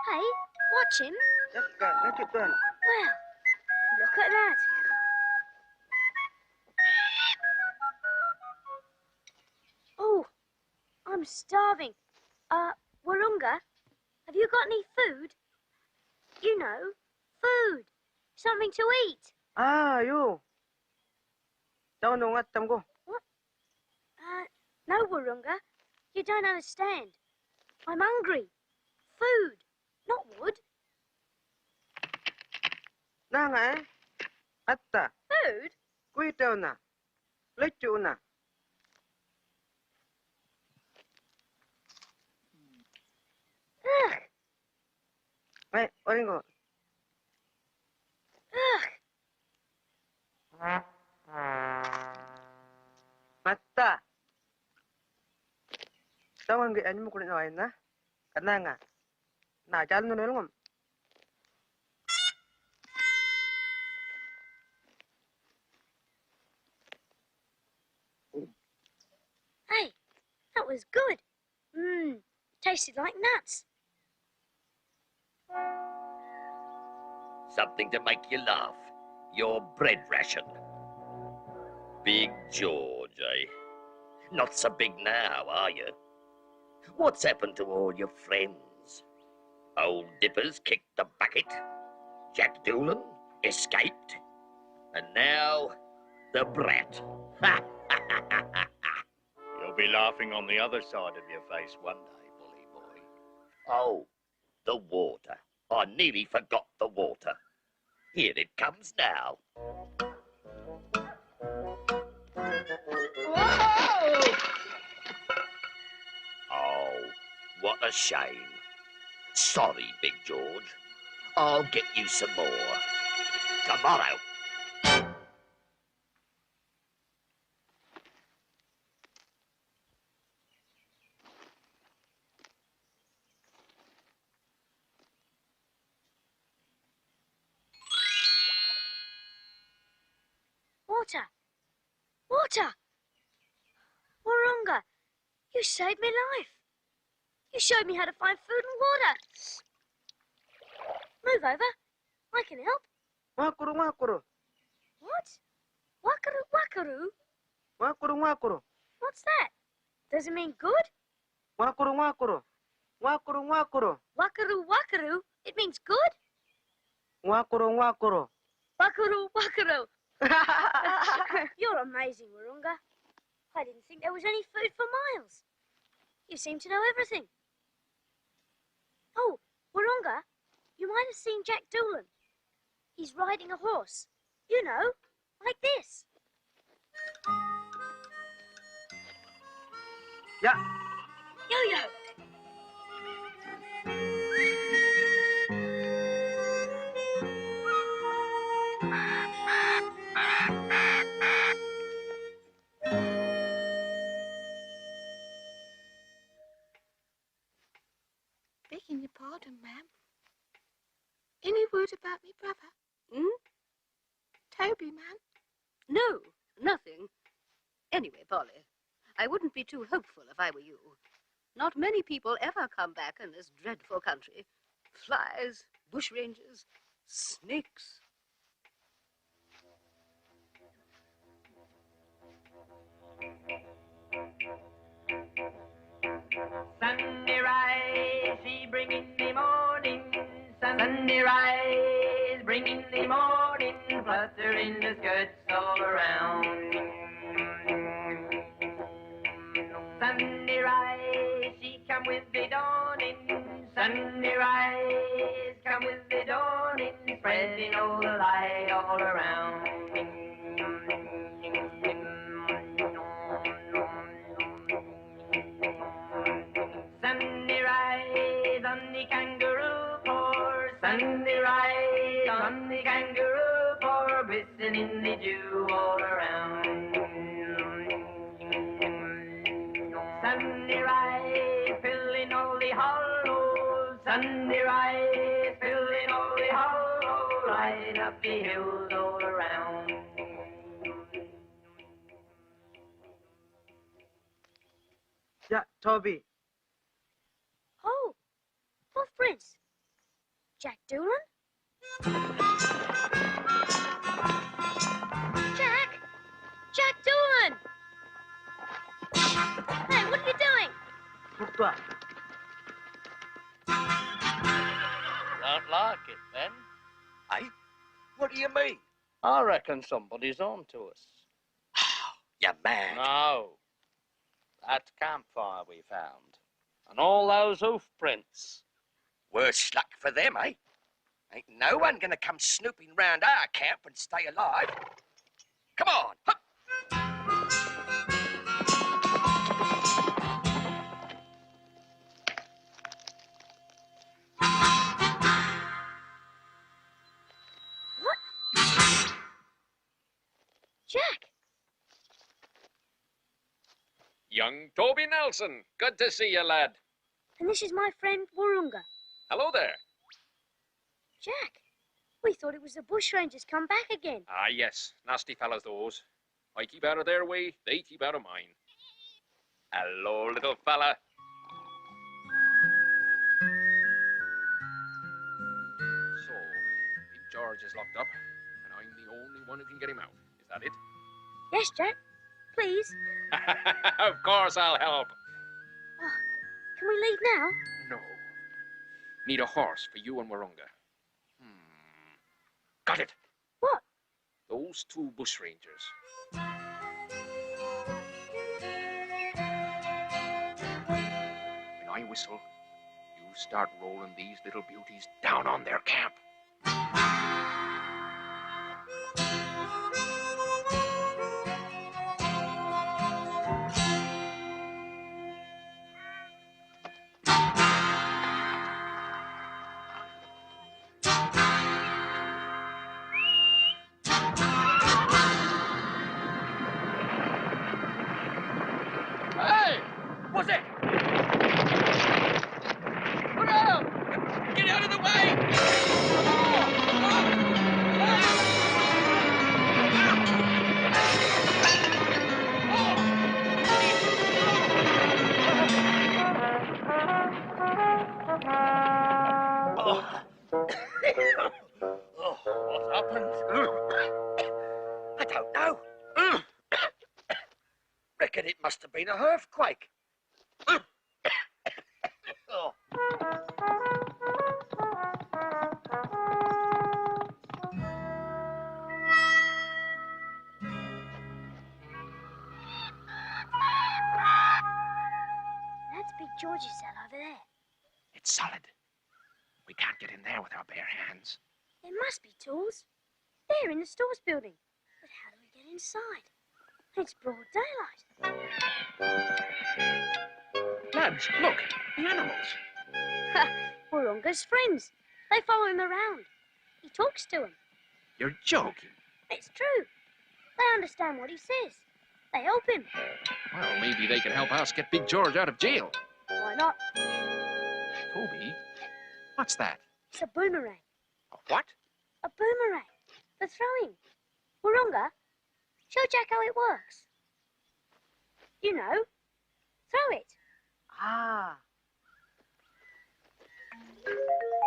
Hey, watch him.
Yaka, look at that.
Well, look at that. I'm starving. Whooranga, have you got any food? You know, food. Something to eat.
Ah, you. Don't know what I'm going.
What? No, Whooranga. You don't understand. I'm hungry. Food, not wood.
Na nga eh. Atta.
Food?
Kuitaw na. Lecho na.
Ugh.
Ay, oingo.
Ugh.
Atta. Tawang gaan mo kulit na na. Kana nga. Na jalan na ngom.
Hey, that was good. Tasted like nuts.
Something to make you laugh. Your bread ration. Big George, eh? Not so big now, are you? What's happened to all your friends? Old Dippers kicked the bucket. Jack Doolan escaped. And now, the brat.
You'll be laughing on the other side of your face one day, bully boy.
Oh, the water. I nearly forgot the water. Here it comes now.
Whoa!
Oh, what a shame. Sorry, Big George. I'll get you some more. Tomorrow.
Water! Water! Whooranga, you saved my life. You showed me how to find food and water. Move over. I can help.
Wakuru, wakuru.
What? Wakaru, wakaru?
Wakuru, wakuru.
What's that? Does it mean good?
Wakuru, wakuru. Wakuru, wakuru.
Wakaru, wakaru? It means good?
Wakuru, wakuru.
Wakaru, wakaru. You're amazing, Whooranga. I didn't think there was any food for miles. You seem to know everything. Oh, Whooranga, you might have seen Jack Doolan. He's riding a horse. You know, like this.
Yeah.
Yo-yo.
Begging your pardon, ma'am. Any word about me brother? Toby, ma'am?
No, nothing. Anyway, Polly, I wouldn't be too hopeful if I were you. Not many people ever come back in this dreadful country. Flies, bushrangers, snakes.
Sunny rise, she bringing the morning. Sunny rise, bringing the morning. Fluttering the skirts all around. Sunny rise, she come with the dawning. Sunny rise, come with the dawning. Spreading all the light all around. Sunny rise on the kangaroo paw, sunny rise on the kangaroo paw, whistling the dew all around. Sunny rise filling all the hollows, sunny rise filling all the hollows, light up the hills all around.
Yeah, Toby.
Oh, Prince. Jack Doolan? Jack! Jack Doolan! Hey, what are you doing?
Pourquoi?
Don't like it, then?
Eh? What do you mean?
I reckon somebody's on to us.
You're mad.
No. That campfire we found. And all those hoof prints.
Worse luck for them, eh? Ain't no one gonna come snooping round our camp and stay alive. Come on. Hup.
Jack!
Young Toby Nelson. Good to see you, lad.
And this is my friend Whooranga.
Hello there.
Jack, we thought it was the bushrangers come back again.
Ah, yes. Nasty fellows, those. I keep out of their way, they keep out of mine. Hello, little fella. So, Big George is locked up, and I'm the only one who can get him out. Is that it?
Yes, Jack. Please.
Of course I'll help.
Oh, can we leave now?
No. Need a horse for you and Whooranga. Got it.
What?
Those two bushrangers. When I whistle, you start rolling these little beauties down on their camp.
Hey! What's it? Put out! Get out of the way!
What happened? I don't know. Reckon it must have been a earthquake. Oh.
That's Big George's cell over there.
It's solid. We can't get in there with our bare hands.
There must be tools. There in the stores building. But how do we get inside? It's broad daylight.
Lads, look, the animals.
Ha! Whoranga's friends. They follow him around. He talks to them.
You're joking.
It's true. They understand what he says. They help him.
Well, maybe they can help us get Big George out of jail.
Why not?
Toby, what's that?
It's a boomerang.
A what?
A boomerang. For throwing. Whooranga, show Jack how it works. You know, throw it.
Ah.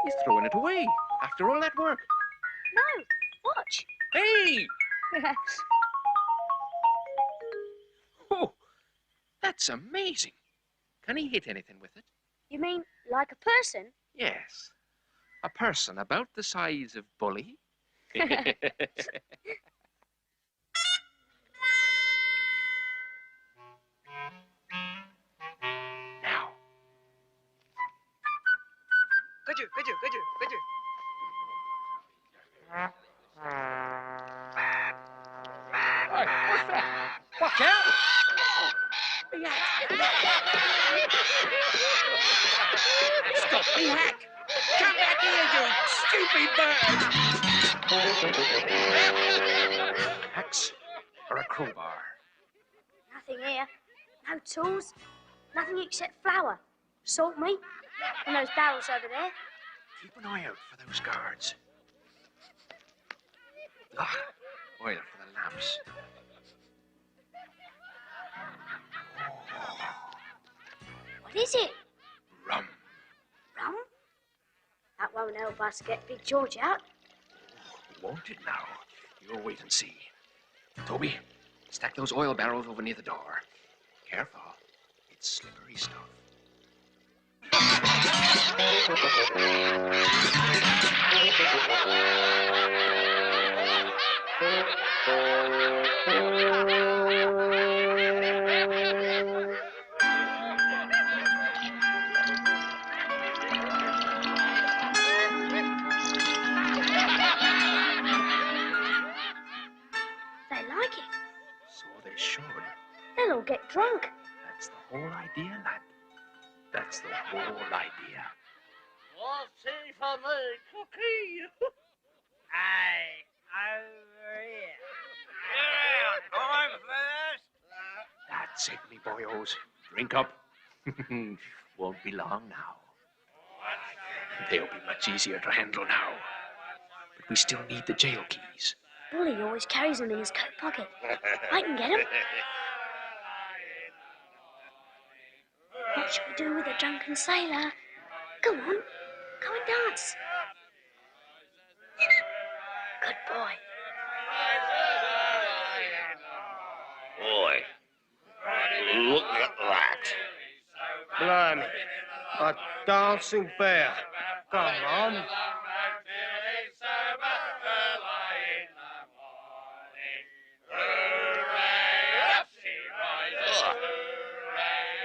He's throwing it away after all that work.
No, watch.
Hey! Oh, that's amazing. Can he hit anything with it?
You mean like a person?
Yes. A person about the size of Bully. Now.
Could you?
What's that? Watch out!
Stop the hack! Come back here, you stupid bird!
Axe or a crowbar?
Nothing here. No tools. Nothing except flour, salt meat, and those barrels over there.
Keep an eye out for those guards. Ah, oil for the lamps.
What is it?
Rum.
Rum? That won't help us get Big George out.
Won't it now? You'll wait and see. Toby, stack those oil barrels over near the door. Careful. It's slippery stuff.
They like it.
So they should.
They'll all get drunk.
That's the whole idea, lad. That's the whole idea.
What's in for me, Cookie? Aye, over here. Get out, I'm first.
That's it, me boyos. Drink up. Won't be long now. They'll be much easier to handle now. But we still need the jail keys.
Bully always carries them in his coat pocket. I can get them. What should we do with a drunken sailor? Go on, go and dance. Good boy.
Boy, look at that.
Blimey, a dancing bear. Come on.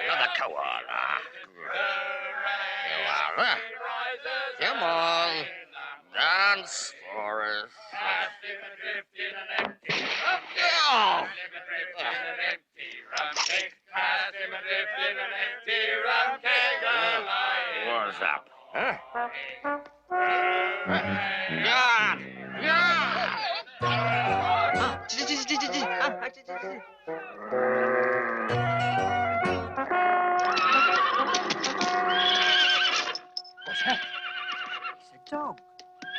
Another koala. Koala. Come on. Dance for us. Oh. What's up? Huh? Yeah! Yeah!
What's that? It's a dog.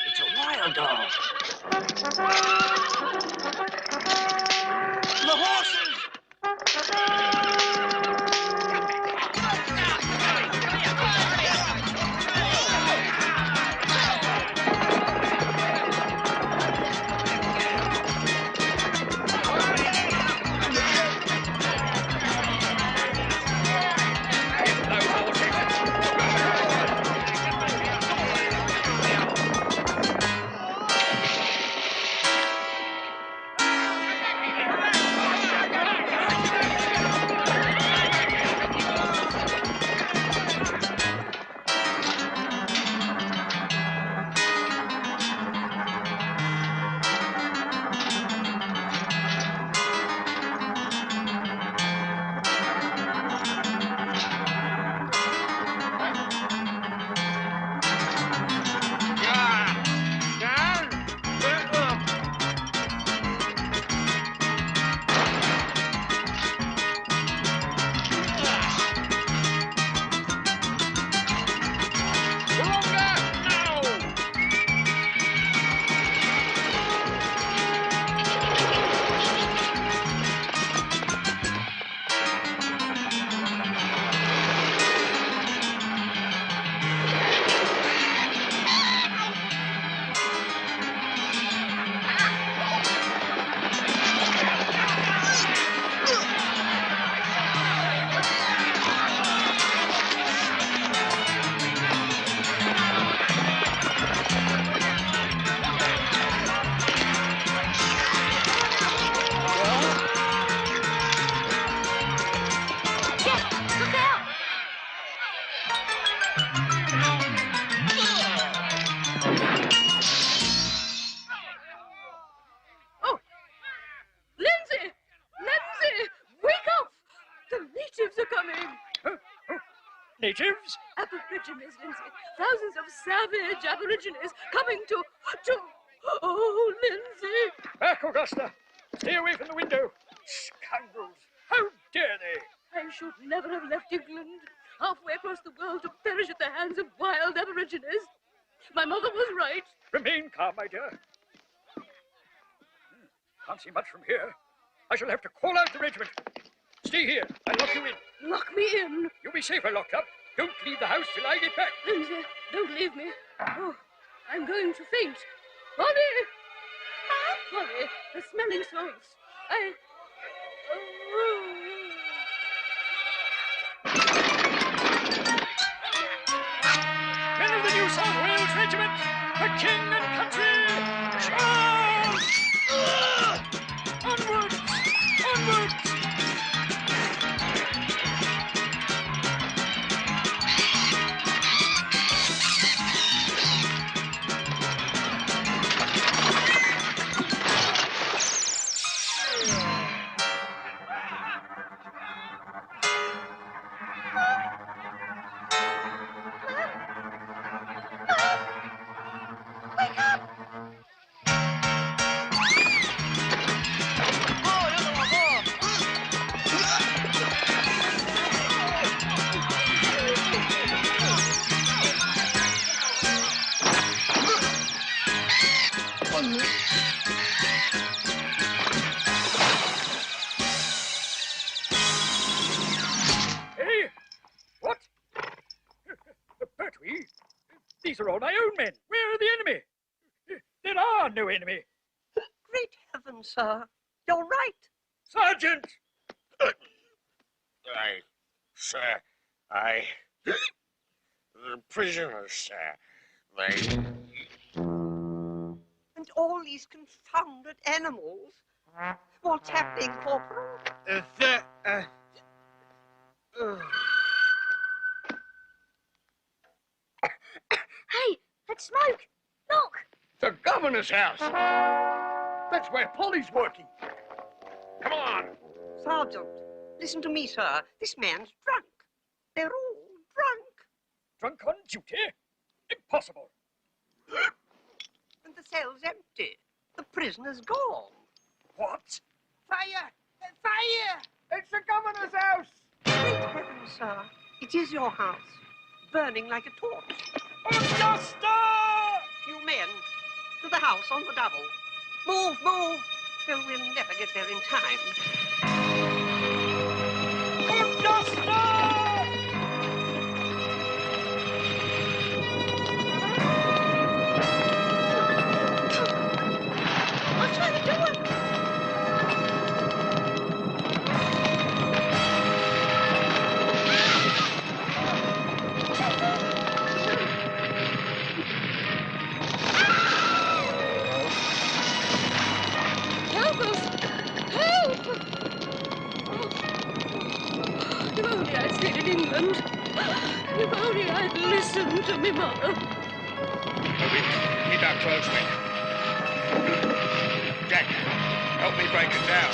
It's a wild dog. The horses!
Natives?
Aborigines, Lindsay. Thousands of savage Aborigines coming to... Oh, Lindsay!
Back, Augusta! Stay away from the window! Scoundrels! How dare they?
I should never have left England, halfway across the world to perish at the hands of wild Aborigines. My mother was right.
Remain calm, my dear. Can't see much from here. I shall have to call out the regiment. Stay here. I'll lock you in.
Lock me in.
You'll be safer locked up. Don't leave the house till I get back.
Lindsay, don't leave me. Oh, I'm going to faint. Polly! Polly, the smelling salts.
king and country! Charge! Onwards! Onwards! Hey, what? Pertwee, these are all my own men. Where are the enemy? There are no enemy.
Great heavens, sir. You're right.
Sergeant!
The prisoners, sir, they...
And all these confounded animals. What's happening, Corporal?
Hey, that smoke! Look!
The governor's house! That's where Polly's working. Come on!
Sergeant, listen to me, sir. This man's drunk. They're all drunk.
Drunk on duty? Impossible.
And the cell's empty. The prisoner's gone.
What?
Fire! Fire!
It's the governor's house!
Great heavens, sir. It is your house. Burning like a torch.
Augusta!
You men, to the house on the double. Move, move! Oh, we'll never get there in time.
Augusta!
What's Father doing?
Help us! Help! If only I'd stayed in England. If only I'd listened to me mother.
Toby, keep out close, mate. Jack, help me break it down.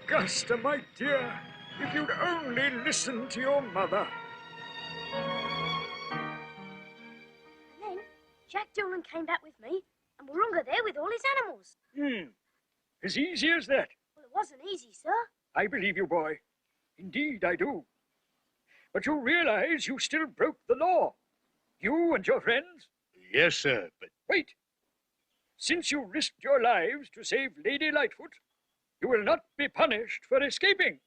Augusta, my dear, if you'd only listen to your mother.
And then Jack Doolan came back with me, and Whooranga there with all his animals.
As easy as that.
Well, it wasn't easy, sir.
I believe you, boy. Indeed, I do. But you realize you still broke the law. You and your friends.
Yes, sir, but...
Wait. Since you risked your lives to save Lady Lightfoot, you will not be punished for escaping.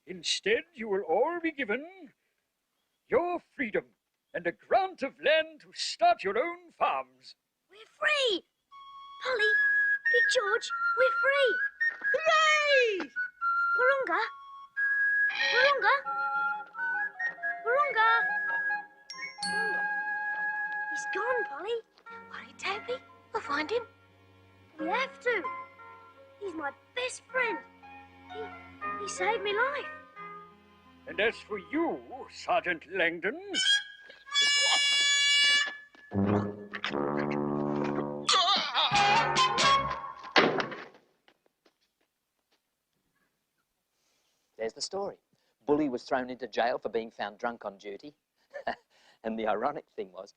Instead, you will all be given your freedom and a grant of land to start your own farms.
We're free! Polly, Big George, we're free!
Hooray!
Whooranga! Whooranga! Whooranga! Oh, he's gone, Polly.
Worry, Davey. We'll find him.
We have to. He's my best friend. He saved me life.
And as for you, Sergeant Langdon...
There's the story. Bully was thrown into jail for being found drunk on duty. And the ironic thing was,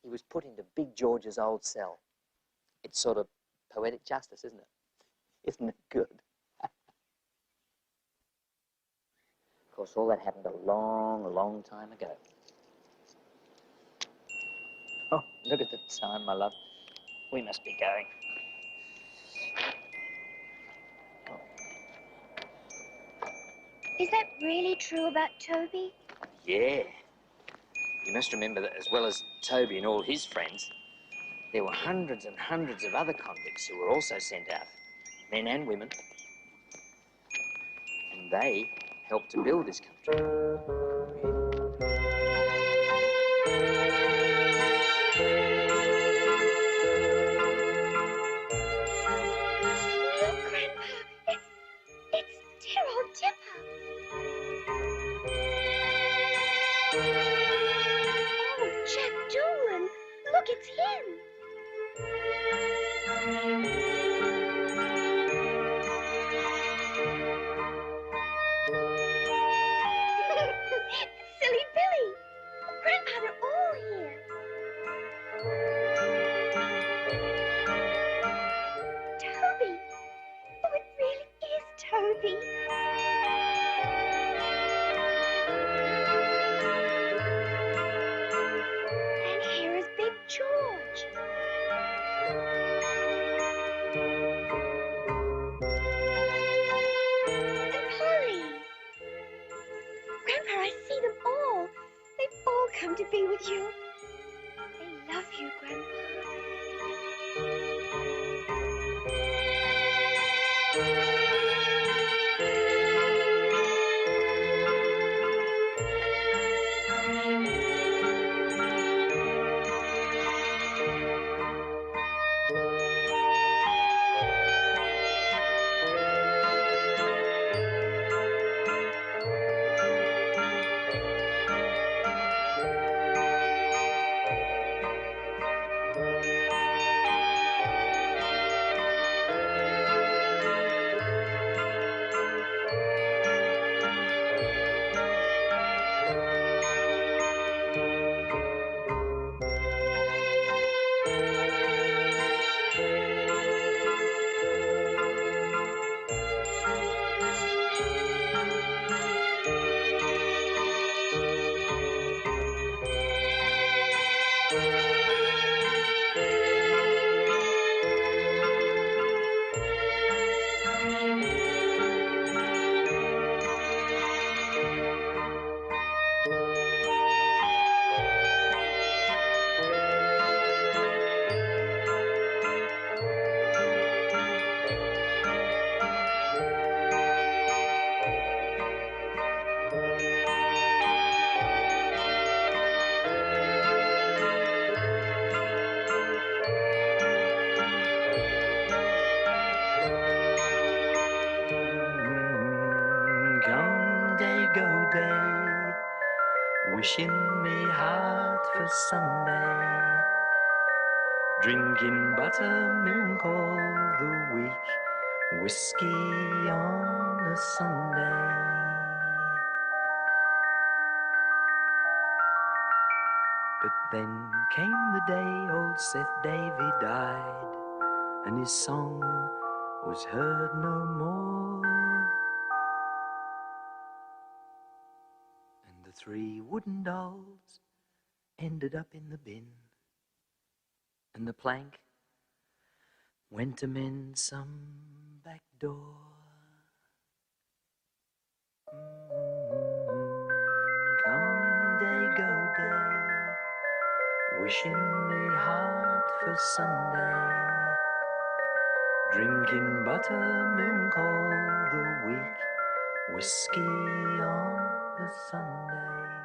he was put into Big George's old cell. It's sort of poetic justice, isn't it? Isn't it good? Of course, all that happened a long, long time ago. Oh, look at the time, my love. We must be going.
Is that really true about Toby?
Yeah. You must remember that as well as Toby and all his friends, there were hundreds and hundreds of other convicts who were also sent out, men and women. And they helped to build this country.
Look, Grandpa, it's dear old Dipper. Oh, Jack Doolan, look, it's him. Silly Billy. Grandpa, they're all here. Toby. Oh, it really is Toby. And here is Big George. And Polly. Grandpa, I see them all. They've all come to be with you. They love you, Grandpa.
Come day, go day, wishing me heart for Sunday, drinking buttermilk all the week, whiskey on a Sunday. But then came the day old Seth Davey died, and his song was heard no more. And the 3 wooden dolls ended up in the bin, and the plank went to mend some back door. Come day, go day, wishing me heart for Sunday, drinking buttermilk all the week, whiskey on a Sunday.